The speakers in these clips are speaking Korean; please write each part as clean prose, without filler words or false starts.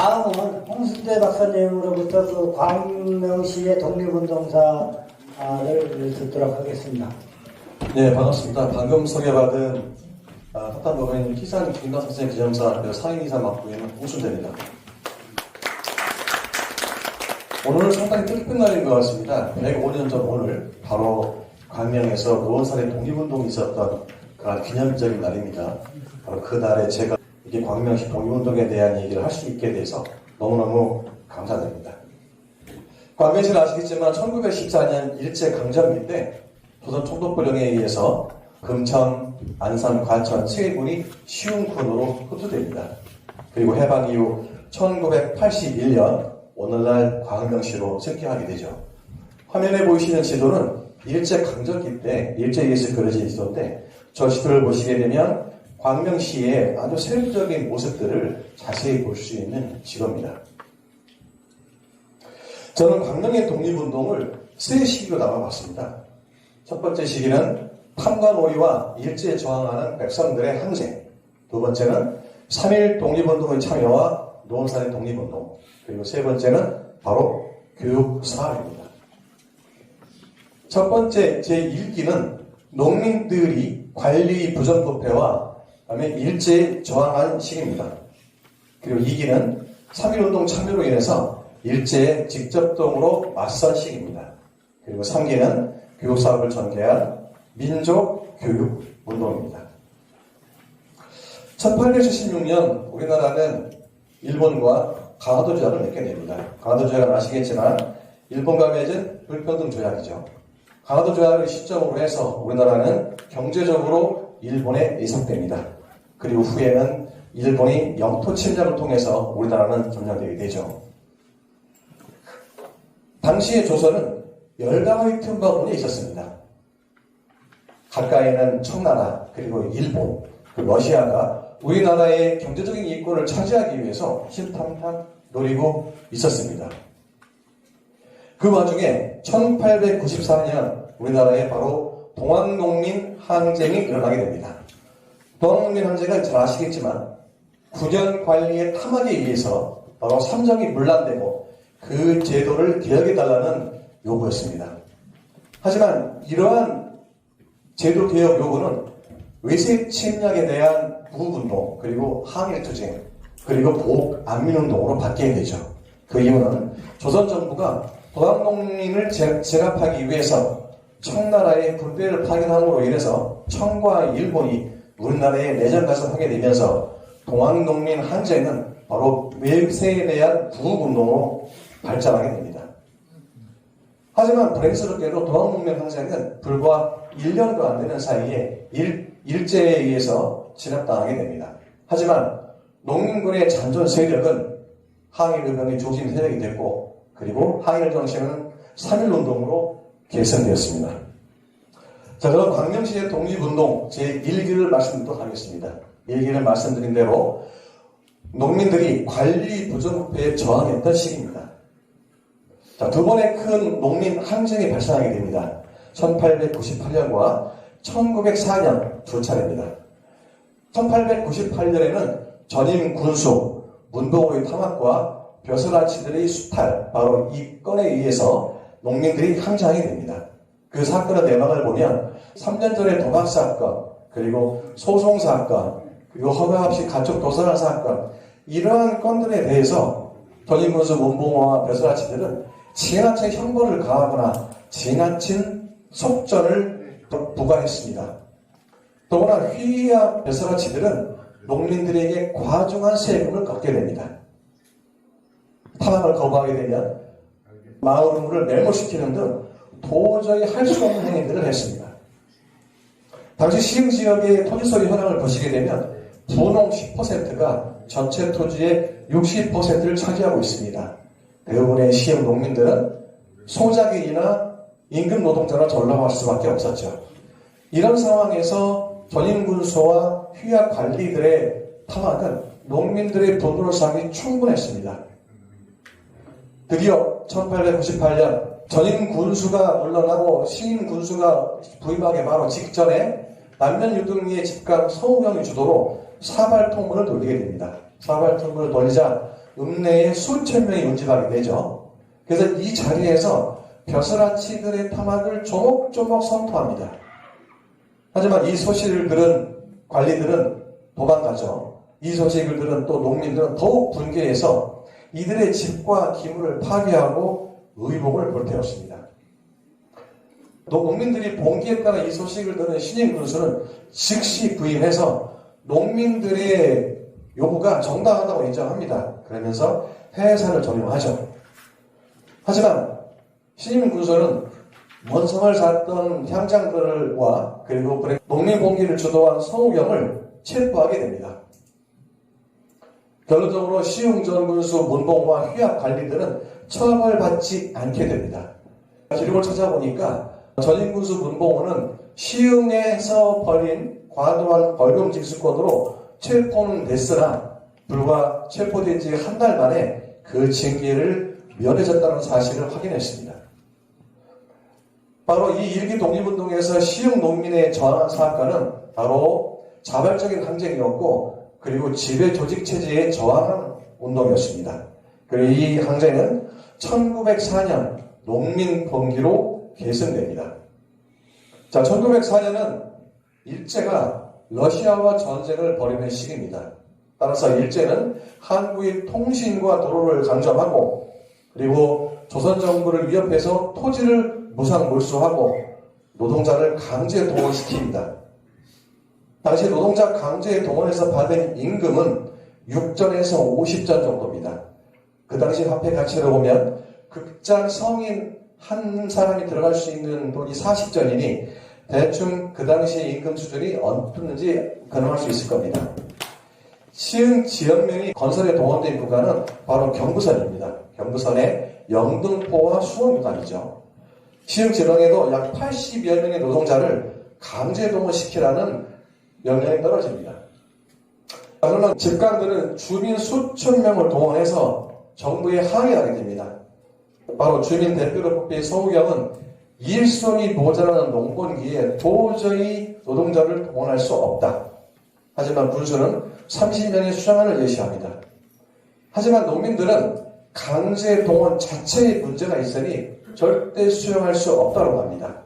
다음은 홍순대 박사님으로부터 그 광명시의 독립운동사를 듣도록 하겠습니다. 네, 반갑습니다. 방금 소개받은 석탄법인 키산 김강선생 기념사 상임이사 맡고 있는 홍순대입니다. 오늘은 상당히 뜻깊은 날인 것 같습니다. 105년 전 오늘 바로 광명에서 노원산의 독립운동이 있었던 그 기념적인 날입니다. 바로 그 날에 제가 이게 광명시 독립운동에 대한 얘기를 할 수 있게 돼서 너무너무 감사드립니다. 광명시는 아시겠지만 1914년 일제강점기 때 조선 총독부령에 의해서 금천, 안산, 과천, 세군이 시흥군으로 흡수됩니다. 그리고 해방 이후 1981년 오늘날 광명시로 승격하게 되죠. 화면에 보이시는 지도는 일제강점기 때 일제에 의해서 그려져 있었는데 저 지도를 보시게 되면 광명시의 아주 세부적인 모습들을 자세히 볼 수 있는 지도입니다. 저는 광명의 독립운동을 세 시기로 나눠봤습니다. 첫 번째 시기는 탐관오리와 일제에 저항하는 백성들의 항쟁, 두 번째는 3.1 독립운동의 참여와 노원산의 독립운동, 그리고 세 번째는 바로 교육사업입니다. 첫 번째 제1기는 농민들이 관리 부정부패와 그다음에 일제에 저항한 시기입니다. 그리고 2기는 3.1운동 참여로 인해서 일제의 직접동으로 맞선 시기입니다. 그리고 3기는 교육사업을 전개한 민족교육운동입니다. 1876년 우리나라는 일본과 강화도 조약을 맺게 됩니다. 강화도 조약은 아시겠지만 일본과 맺은 불평등 조약이죠. 강화도 조약을 시점으로 해서 우리나라는 경제적으로 일본에 의속됩니다. 그리고 후에는 일본이 영토 침략을 통해서 우리나라는 점령되게 되죠. 당시의 조선은 열강의 틈바구니에 있었습니다. 가까이는 청나라, 그리고 일본, 러시아가 우리나라의 경제적인 이권을 차지하기 위해서 신탐탐 노리고 있었습니다. 그 와중에 1894년 우리나라에 바로 동학농민 항쟁이 일어나게 됩니다. 동학농민 항쟁은 잘 아시겠지만 군현 관리의 탐욕에 의해서 바로 삼정이 문란되고 그 제도를 개혁해달라는 요구였습니다. 하지만 이러한 제도 개혁 요구는 외세 침략에 대한 부국운동, 그리고 항일투쟁, 그리고 보옥안민운동으로 바뀌게 되죠. 그 이유는 조선 정부가 동학농민을 제압하기 위해서 청나라의 군대를 파견함으로 인해서 청과 일본이 우리나라에 내전 가서하게 되면서 동학농민 항쟁은 바로 외세에 대한 부국운동으로 발전하게 됩니다. 하지만 불행스럽게도 동학농민 항쟁은 불과 1년도 안 되는 사이에 일제에 의해서 진압당하게 됩니다. 하지만 농민군의 잔존 세력은 항일의병의 중심 세력이 됐고, 그리고 항일 정신은 3.1운동으로 개선되었습니다. 자, 그럼 광명시의 독립운동 제1기를 말씀드리도록 하겠습니다. 1기는 말씀드린 대로 농민들이 관리 부정부패에 저항했던 시기입니다. 자, 두 번의 큰 농민 항쟁이 발생하게 됩니다. 1898년과 1904년 두 차례입니다. 1898년에는 전임 군수, 문봉호의 탐학과 벼슬아치들의 수탈, 바로 이 건에 의해서 농민들이 항쟁하게 됩니다. 그 사건의 내막을 보면 3년 전의 동학사건, 그리고 소송사건, 그리고 허가 없이 가축 도살한 사건, 이러한 건들에 대해서 전임 군수 문봉호와 벼슬아치들은 지나친 형벌을 가하거나 지나친 속전을 부과했습니다. 더구나 휘하 벼슬아치들은 농민들에게 과중한 세금을 걷게 됩니다. 탐학을 거부하게 되면 마을을 멸모시키는 등 도저히 할 수 없는 행위들을 했습니다. 당시 시흥지역의 토지소유 현황을 보시게 되면 분홍 10%가 전체 토지의 60%를 차지하고 있습니다. 대부분의 시흥 농민들은 소작인이나 임금 노동자나 전락할 수밖에 없었죠. 이런 상황에서 전임 군수와 휘하 관리들의 탐학은 농민들의 돈으로 사기 충분했습니다. 드디어 1898년 전임 군수가 물러나고 신임 군수가 부임하기 바로 직전에 남면 유등리의 집강 서우경이 주도로 사발통문을 돌리게 됩니다. 사발통문을 돌리자 읍내에 수천 명이 운집하게 되죠. 그래서 이 자리에서 벼슬아치들의 탐악을 조목조목 성토합니다. 하지만 이 소식을 들은 관리들은 도망가죠. 이 소식을 들은 또 농민들은 더욱 분개해서 이들의 집과 기물을 파괴하고 의복을 불태웠습니다. 또 농민들이 봉기했다가 이 소식을 들은 신임 군수는 즉시 부임해서 농민들의 요구가 정당하다고 인정합니다. 그러면서 해산을 종용하죠. 하지만 신임 군수는 원성을 샀던 향장들과 그리고 농민 봉기를 주도한 성우경을 체포하게 됩니다. 결론적으로 시흥 군수 문봉과 휘합 관리들은 처벌받지 않게 됩니다. 기록을 찾아보니까 전임 군수 문봉호는 시흥에서 벌인 과도한 벌금 징수권으로 체포는 됐으나 불과 체포된 지 한 달 만에 그 징계를 면해졌다는 사실을 확인했습니다. 바로 이 일기 독립운동에서 시흥 농민의 저항한 사건은 바로 자발적인 항쟁이었고 그리고 지배 조직 체제에 저항하는 운동이었습니다. 그리고 이 항쟁은 1904년 농민 봉기로 계승됩니다. 자, 1904년은 일제가 러시아와 전쟁을 벌이는 시기입니다. 따라서 일제는 한국의 통신과 도로를 강점하고 그리고 조선 정부를 위협해서 토지를 무상몰수하고 노동자를 강제 동원시킵니다. 당시 노동자 강제 동원에서 받은 임금은 6전에서 50전 정도입니다. 그 당시 화폐 가치로 보면 극장 성인 한 사람이 들어갈 수 있는 돈이 40전이니 대충 그 당시 임금 수준이 어떻는지 가늠할 수 있을 겁니다. 시흥 지역면이 건설에 동원된 구간은 바로 경부선입니다. 경부선의 영등포와 수원 구간이죠. 시흥 지방에도 약 80여 명의 노동자를 강제 동원시키라는 명령이 떨어집니다. 그러나 집강들은 주민 수천 명을 동원해서 정부에 항의하게 됩니다. 바로 주민 대표로 뽑힌 서우경은 일손이 모자라는 농번기에 도저히 노동자를 동원할 수 없다. 하지만 군수는 30명의 수장안을 제시합니다. 하지만 농민들은 강제 동원 자체의 문제가 있으니 절대 수용할 수 없다고 합니다.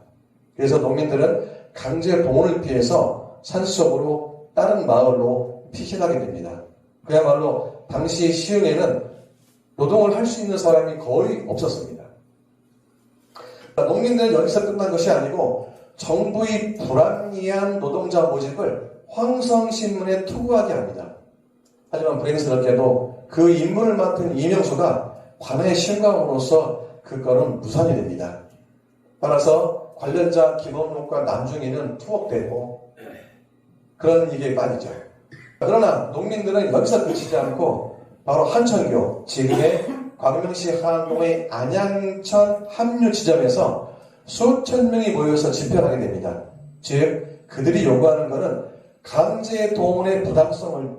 그래서 농민들은 강제 동원을 피해서 산속으로 다른 마을로 피신하게 됩니다. 그야말로 당시 시흥에는 노동을 할 수 있는 사람이 거의 없었습니다. 농민들은 여기서 끝난 것이 아니고 정부의 불합리한 노동자 모집을 황성신문에 투구하게 합니다. 하지만 불행스럽게도 그 임무를 맡은 이명수가 관의 신강으로서 그 건은 무산이 됩니다. 따라서 관련자 김원록과 남중희는 투옥되고 그런 일에 빠지죠. 그러나 농민들은 여기서 그치지 않고 바로 한천교, 지금의 광명시 하안동의 안양천 합류 지점에서 수천 명이 모여서 집회를 하게 됩니다. 즉 그들이 요구하는 것은 강제 동원의 부당성을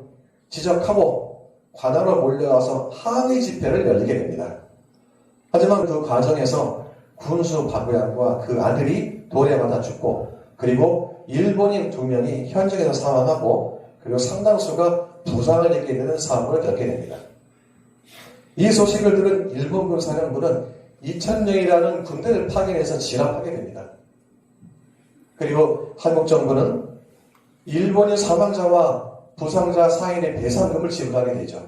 지적하고 관하로 몰려와서 항의 집회를 열리게 됩니다. 하지만 그 과정에서 군수 박우양과 그 아들이 돌에 맞아 죽고 그리고 일본인 2명이 현장에서 사망하고 그리고 상당수가 부상을 입게 되는 사고를 겪게 됩니다. 이 소식을 들은 일본군 사령부는 2,000명이라는 군대를 파견해서 진압하게 됩니다. 그리고 한국 정부는 일본인 사망자와 부상자 사인의 배상금을 지불하게 되죠.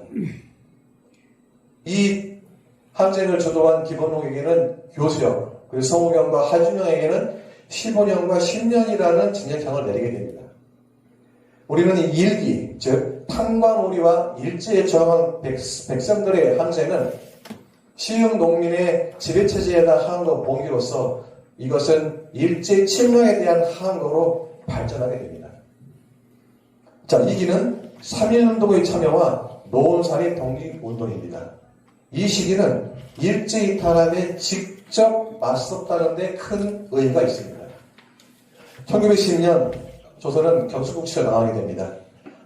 이 항쟁을 주도한 김원록에게는 교수형, 그리고 성우경과 하준영에게는 15년과 10년이라는 징역형을 내리게 됩니다. 우리는 이 일기, 즉 탄광오리와 일제에 저항한 백성들의 항쟁은 시흥 농민의 지배체제에다 항거 봉기로서 이것은 일제 침략에 대한 항거로 발전하게 됩니다. 자, 이기는 3.1운동의 참여와 노원살인 독립운동입니다. 이 시기는 일제 이탈함에 직접 맞섰다는 데 큰 의의가 있습니다. 1910년 조선은 경수국치를 당하게 됩니다.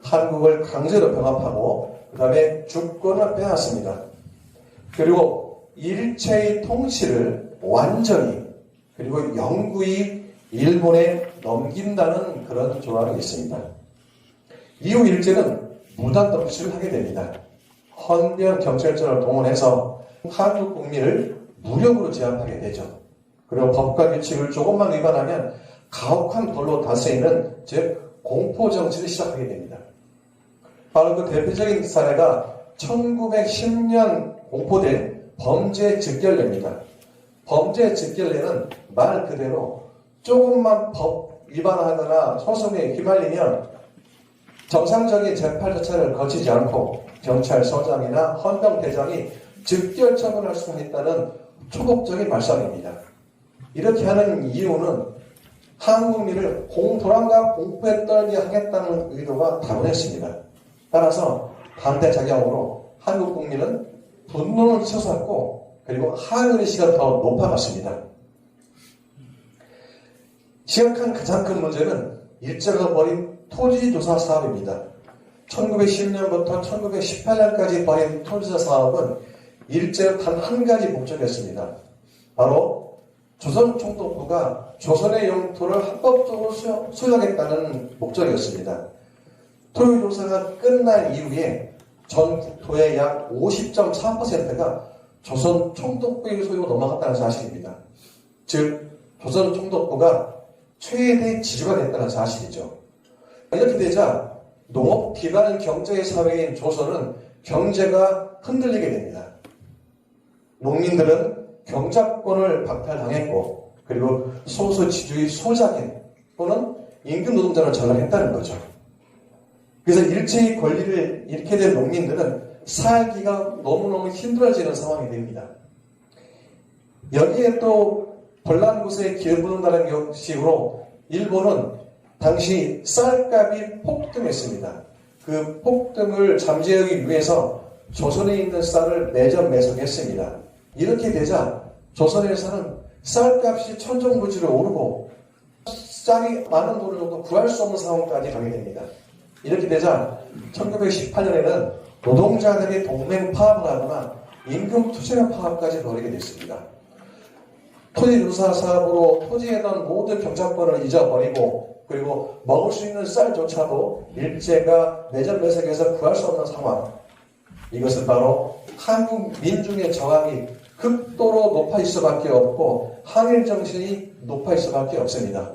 한국을 강제로 병합하고 그 다음에 주권을 빼앗습니다. 그리고 일체의 통치를 완전히 그리고 영구히 일본에 넘긴다는 그런 조항이 있습니다. 이후 일제는 무단 통치를 하게 됩니다. 헌병 경찰청을 동원해서 한국 국민을 무력으로 제압하게 되죠. 그리고 법과 규칙을 조금만 위반하면 가혹한 벌로 다스리는 즉 공포정치를 시작하게 됩니다. 바로 그 대표적인 사례가 1910년 공포된 범죄 즉결례입니다. 범죄 즉결례는 말 그대로 조금만 법 위반하거나 소송에 휘말리면 정상적인 재판 절차를 거치지 않고 경찰서장이나 헌병대장이 즉결 처분할 수가 있다는 초법적인 말씀입니다. 이렇게 하는 이유는 한국민을 공포랑과 공포에 떨게 하겠다는 의도가 다분했습니다. 따라서 반대작용으로 한국 국민은 분노를 치솟았고 그리고 항의의식가 더 높아갔습니다. 심각한 가장 큰 문제는 일제가 벌인 토지조사 사업입니다. 1910년부터 1918년까지 벌인 토지조사 사업은 일제의 단 한 가지 목적이었습니다. 바로 조선총독부가 조선의 영토를 합법적으로 수용하겠다는 목적이었습니다. 토지조사가 끝난 이후에 전 국토의 약 50.3%가 조선총독부의 소유로 넘어갔다는 사실입니다. 즉 조선총독부가 최대 지주가 됐다는 사실이죠. 이렇게 되자 농업 기반 경제 사회인 조선은 경제가 흔들리게 됩니다. 농민들은 경작권을 박탈당했고 그리고 소수 지주의 소작인 또는 임금 노동자를 전락했다는 거죠. 그래서 일제의 권리를 잃게 된 농민들은 살기가 너무너무 힘들어지는 상황이 됩니다. 여기에 또 벌란곳에 기어부른다는 식으로 일본은 당시 쌀값이 폭등했습니다. 그 폭등을 잠재우기 위해서 조선에 있는 쌀을 매점 매석했습니다. 이렇게 되자 조선에서는 쌀값이 천정부지로 오르고 쌀이 많은 돈을 줘도 구할 수 없는 상황까지 가게 됩니다. 이렇게 되자 1918년에는 노동자들이 동맹 파업을 하거나 임금 투쟁 파업까지 벌이게 됐습니다. 토지조사 사업으로 토지에 대한 모든 경작권을 잊어버리고 그리고 먹을 수 있는 쌀조차도 일제가 매점 매석에서 구할 수 없는 상황. 이것은 바로 한국 민중의 저항이 극도로 높아 있을 수밖에 없고 항일 정신이 높아 있을 수밖에 없습니다.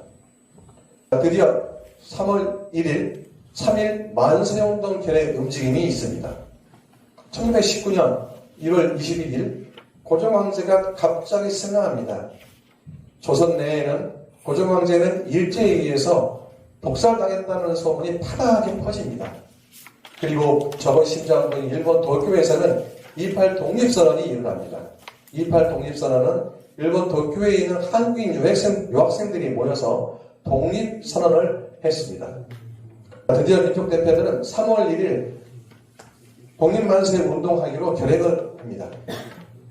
드디어 3월 1일 3.1 만세운동 결의 움직임이 있습니다. 1919년 1월 21일 고종황제가 갑자기 승하합니다. 조선 내에는 고종황제는 일제에 의해서 독살당했다는 소문이 파다하게 퍼집니다. 그리고 저번 심장부인 일본 도쿄에서는 28 독립선언이 일어납니다. 28 독립선언은 일본 도쿄에 있는 한국인 유학생들이 모여서 독립선언을 했습니다. 드디어 민족 대표들은 3월 1일 독립만세 운동하기로 결의를 합니다.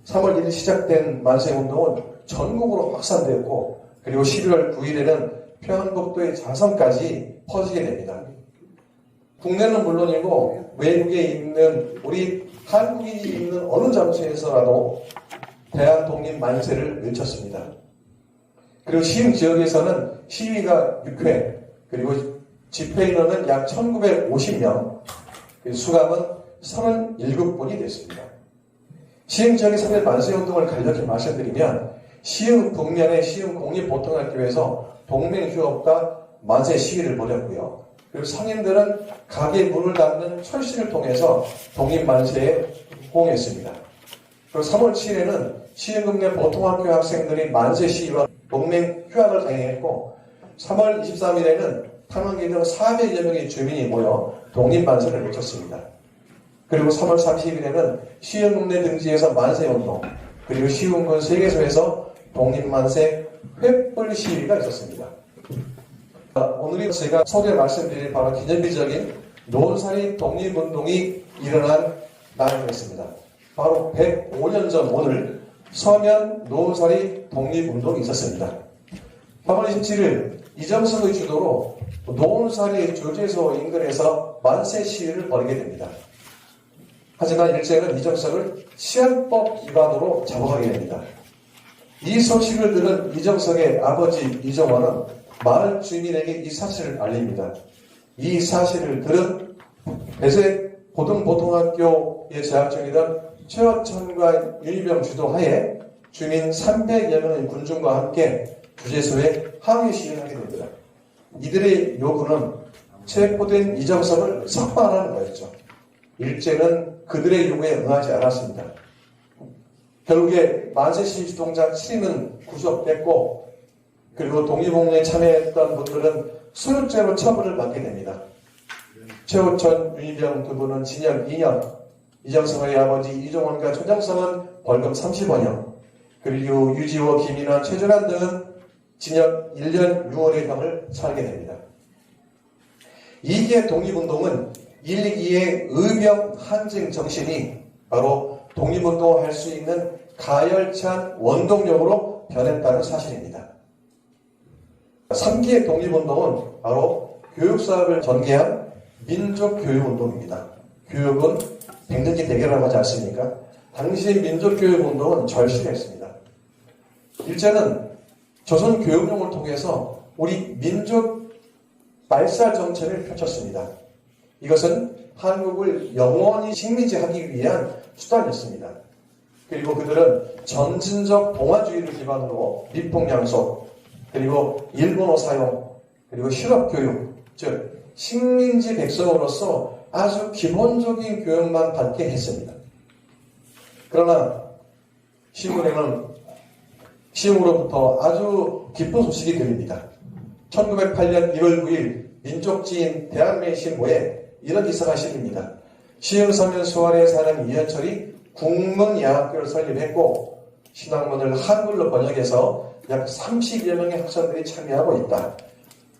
3월 1일 시작된 만세운동은 전국으로 확산되었고 그리고 11월 9일에는 평안북도의 자성까지 퍼지게 됩니다. 국내는 물론이고 외국에 있는 우리 한국인이 있는 어느 장소에서라도 대한 독립 만세를 외쳤습니다. 그리고 시흥 지역에서는 시위가 6회 그리고 집회 인원은 약 1950명 수감은 37분이 됐습니다. 시흥 지역의 3.1 만세운동을 간략히 말씀드리면 시흥 북면의 시흥 공립보통학교에서 동맹휴업과 만세 시위를 벌였고요. 그리고 상인들은 가게 문을 닫는 철시를 통해서 독립만세에 호응했습니다. 그리고 3월 7일에는 시흥읍내 보통학교 학생들이 만세 시위와 동맹휴학을 강행했고 3월 23일에는 탐험기 등 400여 명의 주민이 모여 독립만세를 외쳤습니다. 그리고 3월 30일에는 시흥읍내 등지에서 만세운동 그리고 시흥군 세계소에서 독립만세 횃불 시위가 있었습니다. 오늘이 제가 소개 말씀드릴 바로 기념비적인 노원살이 독립운동이 일어난 날이었습니다. 바로 105년 전 오늘 서면 노원살이 독립운동이 있었습니다. 3월 27일 이정석의 주도로 노원살이 조제소 인근에서 만세 시위를 벌이게 됩니다. 하지만 일제는 이정석을 치안법 위반으로 잡아가게 됩니다. 이 소식을 들은 이정석의 아버지 이정원은 마을 주민에게 이 사실을 알립니다. 이 사실을 들은 배색 고등보통학교에 재학 중이던 최어천과 윤희병 주도하에 주민 300여 명의 군중과 함께 주재소에 항의 시위를 하게 됩니다. 이들의 요구는 체포된 이정섭을 석방하는 거였죠. 일제는 그들의 요구에 응하지 않았습니다. 결국에 만세시위 주동자 7인은 구속됐고, 그리고 독립운동에 참여했던 분들은 수육죄로 처벌을 받게 됩니다. 최호천, 윤희병 두 분은 징역 2년, 이정섭의 아버지 이종원과 최정성은 벌금 30원형, 그리고 유지호, 김인환, 최준환 등은 징역 1년 6월의 살게 됩니다. 2기의 독립운동은 1기의 의병 항쟁 정신이 바로 독립운동을 할 수 있는 가열찬 원동력으로 변했다는 사실입니다. 3기의 독립운동은 바로 교육사업을 전개한 민족교육운동입니다. 교육은 백년기 대계라고 하지 않습니까? 당시 민족교육운동은 절실했습니다. 일제는 조선교육령을 통해서 우리 민족 말살 정책을 펼쳤습니다. 이것은 한국을 영원히 식민지하기 위한 수단이었습니다. 그리고 그들은 전진적 동아주의를 기반으로 미폭양속, 그리고 일본어 사용, 그리고 실업교육, 즉 식민지 백성으로서 아주 기본적인 교육만 받게 했습니다. 그러나 시군에는 시흥으로부터 아주 기쁜 소식이 들립니다. 1908년 1월 9일 민족지인 대한민신보에 이런 기사가 실립니다. 시흥서면 수원에 사는 이현철이 국문야학교를 설립했고 신학문을 한글로 번역해서 약 30여 명의 학생들이 참여하고 있다.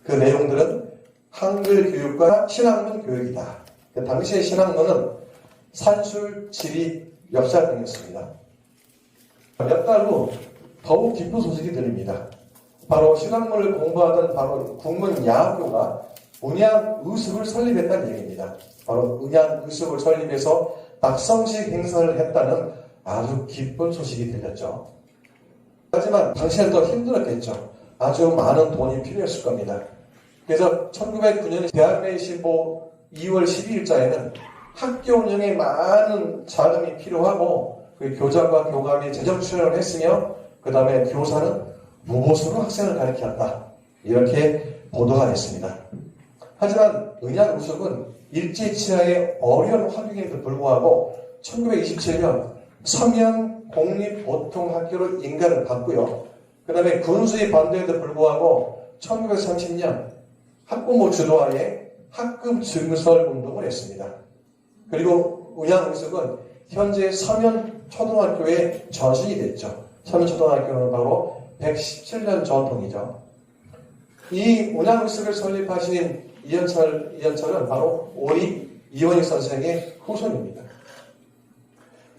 그 내용들은 한글 교육과 신학문 교육이다. 당시의 신학문은 산술, 지리, 역사 등이었습니다. 몇 달 후 더욱 기쁜 소식이 들립니다. 바로 신학문을 공부하던 바로 국문야학교가 은양의습을 설립했다는 얘기입니다. 바로 은양의습을 설립해서 박성식 행사를 했다는 아주 기쁜 소식이 들렸죠. 하지만 당시엔 더 힘들었겠죠. 아주 많은 돈이 필요했을 겁니다. 그래서 1909년 대한민신보 2월 12일자에는 학교 운영에 많은 자금이 필요하고 그 교장과 교감이 재정 출연을 했으며 그 다음에 교사는 무보수로 학생을 가르쳤다. 이렇게 보도가 됐습니다. 하지만 은양의습은 일제 치하의 어려운 환경에도 불구하고 1927년 서면 공립보통학교로 인가를 받고요. 그 다음에 군수의 반대에도 불구하고 1930년 학부모 주도하에 학급 증설 운동을 했습니다. 그리고 은양의습은 현재 서면 초등학교의 전신이 됐죠. 서면 초등학교는 바로 117년 전통이죠. 이 은양의습을 설립하신 이현철은 바로 오리 이원익 선생의 후손입니다.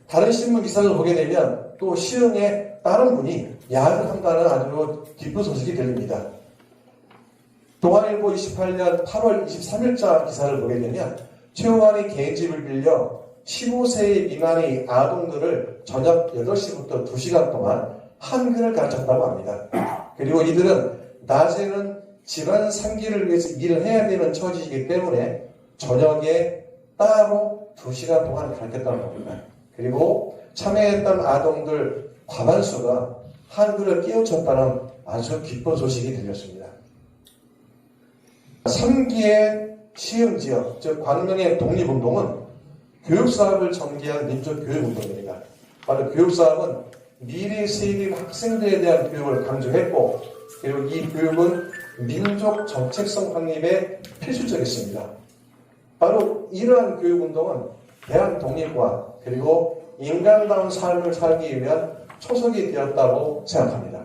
다른 신문 기사를 보게 되면 또 시흥에 다른 분이 야학을 한다는 아주 기쁜 소식이 들립니다. 동아일보 28년 8월 23일자 기사를 보게 되면 최호환이 개인집을 빌려 15세 미만의 아동들을 저녁 8시부터 2시간 동안 한글을 가르쳤다고 합니다. 그리고 이들은 낮에는 집안 생계를 위해서 일을 해야 되는 처지이기 때문에 저녁에 따로 2시간 동안 가르쳤다는 겁니다. 그리고 참여했던 아동들 과반수가 한글을 깨우쳤다는 아주 기쁜 소식이 들렸습니다. 3기의 시흥지역, 즉 광명의 독립운동은 교육사업을 전개한 민족교육운동입니다. 바로 교육사업은 미래 세대 학생들에 대한 교육을 강조했고 그리고 이 교육은 민족 정체성 확립에 필수적이었습니다. 바로 이러한 교육운동은 대한 독립과 그리고 인간다운 삶을 살기 위한 초석이 되었다고 생각합니다.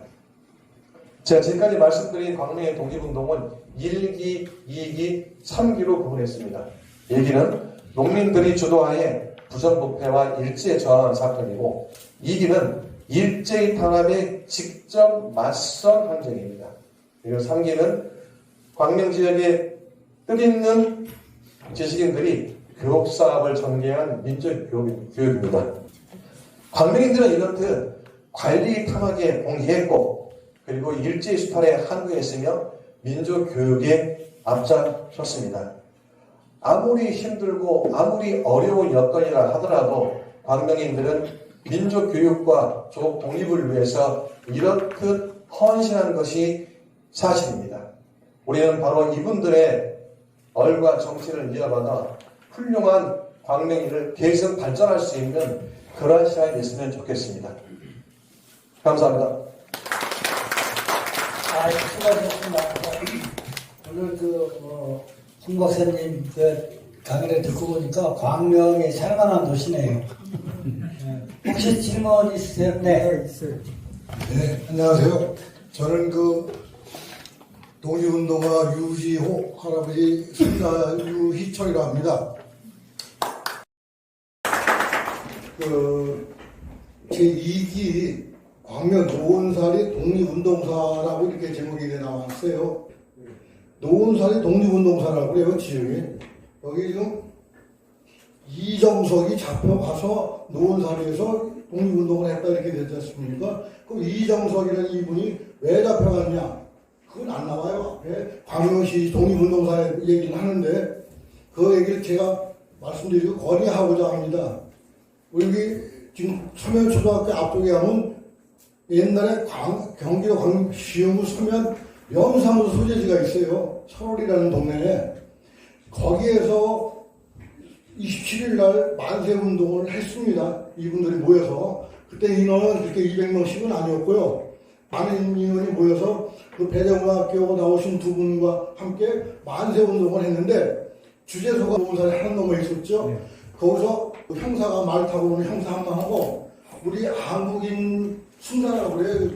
제가 지금까지 말씀드린 광명의 독립운동은 1기, 2기, 3기로 구분했습니다. 1기는 농민들이 주도하에 부정부패와 일제에 저항한 사건이고 2기는 일제의 탄압에 직접 맞선 항쟁입니다. 그리고 3기는 광명 지역에 뜻있는 지식인들이 교육사업을 전개한 민족교육입니다. 광명인들은 이렇듯 관리 탐욕에 봉기했고 그리고 일제의 수탈에 항거했으며 민족교육에 앞장섰습니다. 아무리 힘들고 아무리 어려운 여건이라 하더라도 광명인들은 민족 교육과 조국 독립을 위해서 이렇듯 헌신한 것이 사실입니다. 우리는 바로 이분들의 얼과 정신을 이어받아 훌륭한 광명인을 계속 발전할 수 있는 그런 시간이 됐으면 좋겠습니다. 감사합니다. 수고하셨습니다. 오늘 홍 박사님 강의를 듣고 보니까 광명이 살만한 도시네요. 혹시 질문 있으세요? 네. 있어요. 네, 안녕하세요. 저는 독립운동가 유지호 할아버지 손자 유희철이라고 합니다. 제2기 광명 노원살이 독립운동사라고 이렇게 제목이 나왔어요. 노원살이 독립운동사라고 그래요, 지금이. 여기 지금 이정석이 잡혀가서 노원살에서 독립운동을 했다 이렇게 되지 않습니까? 그럼 이정석이라는 이분이 왜 잡혀갔냐? 그건 안 나와요. 앞에 광명시 독립운동사 얘기를 하는데 그 얘기를 제가 말씀드리고 건의하고자 합니다. 우리 지금 서면초등학교 앞쪽에 하면 옛날에 경기도 광시흥구 서면 명사무소 소재지가 있어요. 설월이라는 동네에. 거기에서 27일 날 만세운동을 했습니다. 이분들이 모여서. 그때 인원은 그렇게 200명씩은 아니었고요. 많은 인원이 모여서 그 배정학교 나오신 두 분과 함께 만세운동을 했는데 주재소가 노원살에 하나 넘어 있었죠. 네. 거기서 형사가 말 타고 오는 형사 한 명하고 우리 한국인 순사라고 그래요.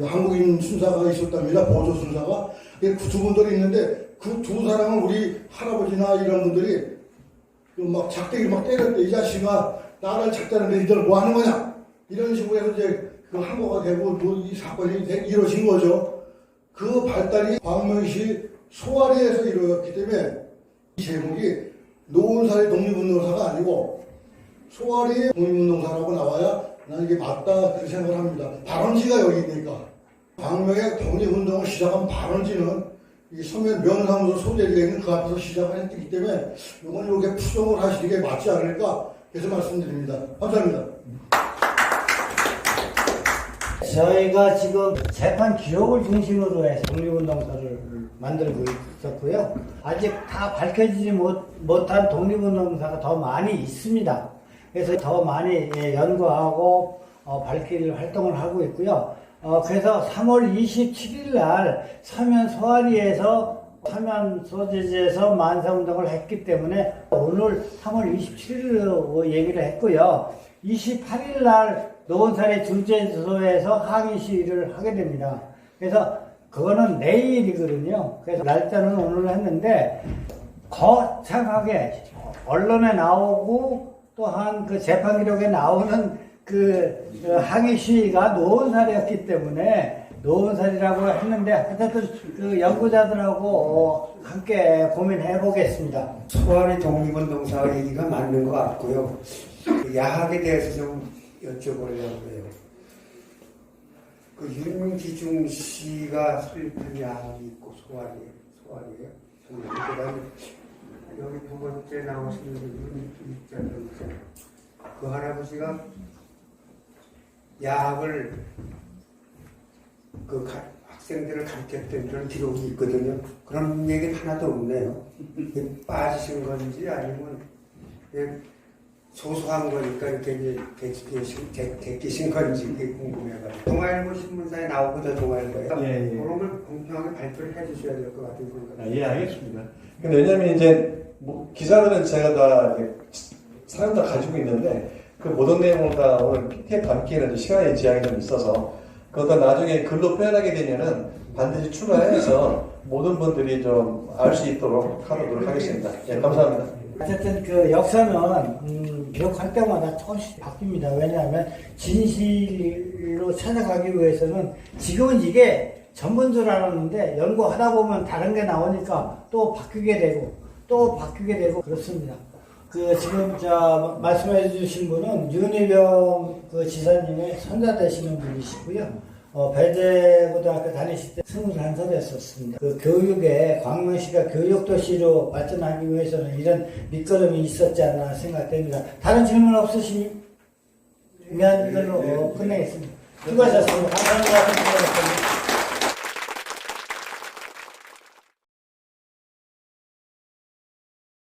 한국인 순사가 있었답니다. 보조 순사가. 그 두 분들이 있는데 그 두 사람은 우리 할아버지나 이런 분들이 막 작대기 막 때렸대. 이 자식아 나를 작다는데 니들 뭐 하는 거냐? 이런 식으로 해서 이제 그 항거가 되고 이 사건이 이루어진 거죠. 그 발달이 광명시 소아리에서 이루어졌기 때문에 이 제목이 노원살의 독립운동사가 아니고 소아리의 독립운동사라고 나와야 난 이게 맞다 그렇게 생각을 합니다. 발원지가 여기 있으니까 광명의 독립운동을 시작한 발원지는 이 서면 명사무소 소재지가 있는 그 앞에서 시작을 했기 때문에 이건 이렇게 추정을 하시는 게 맞지 않을까 해서 말씀드립니다. 감사합니다. 저희가 지금 재판 기록을 중심으로 해서 독립운동사를 만들고 있었고요. 아직 다 밝혀지지 못한 독립운동사가 더 많이 있습니다. 그래서 더 많이 연구하고 밝힐 활동을 하고 있고요. 그래서 3월 27일 날 서면 소아리에서 서면 소재지에서 만세운동을 했기 때문에 오늘 3월 27일로 얘기를 했고요. 28일 날 노원살의 주재소에서 항의 시위를 하게 됩니다. 그래서 그거는 내일이거든요. 그래서 날짜는 오늘 했는데 거창하게 언론에 나오고 또한 그 재판 기록에 나오는 그 항의 시위가 노원살이었기 때문에 노원살이라고 했는데 어쨌든 그 연구자들하고 함께 고민해 보겠습니다. 소아리 독립운동사 얘기가 맞는 것 같고요. 그 야학에 대해서 좀 여쭤보려고 해요. 그 윤기중 씨가 설립한 야학이 있고 소아리예요. 그다음에 여기 두 번째 나오시는 윤기자님 그 할아버지가 야학을 그 학생들을 가르쳤던 그런 기록이 있거든요. 그런 얘기는 하나도 없네요. 빠지신 건지 아니면 소소한 거니까 이렇게 데끼신 건지 그게 궁금해가지고. 동아일보 신문사에 나오고도 동아일보에 그런 걸 공평하게 발표를 해주셔야 될 것 같은 생각이. 예, 알겠습니다. 근데 왜냐면 이제 기사들은 제가 다 사연을 가지고 있는데 그 모든 내용을 다 오늘 PT에 담기에는 시간의 제약이 좀 있어서 그것도 나중에 글로 표현하게 되면은 반드시 추가해서 모든 분들이 좀 알 수 있도록 하도록 하겠습니다. 예, 감사합니다. 어쨌든 그 역사는 기록할 때마다 조금씩 바뀝니다. 왜냐하면 진실로 찾아가기 위해서는 지금은 이게 전부인 줄 알았는데 연구하다 보면 다른 게 나오니까 또 바뀌게 되고 그렇습니다. 그 지금 말씀해 주신 분은 윤희병 그 지사님의 손자 되시는 분이시고요. 배재고등학교 다니실 때 21살 했었습니다. 그 교육에 광명시가 교육도시로 발전하기 위해서는 이런 밑거름이 있었지 않나 생각됩니다. 다른 질문 없으시면 이걸로 끝내겠습니다. 수고하셨습니다. 감사합니다.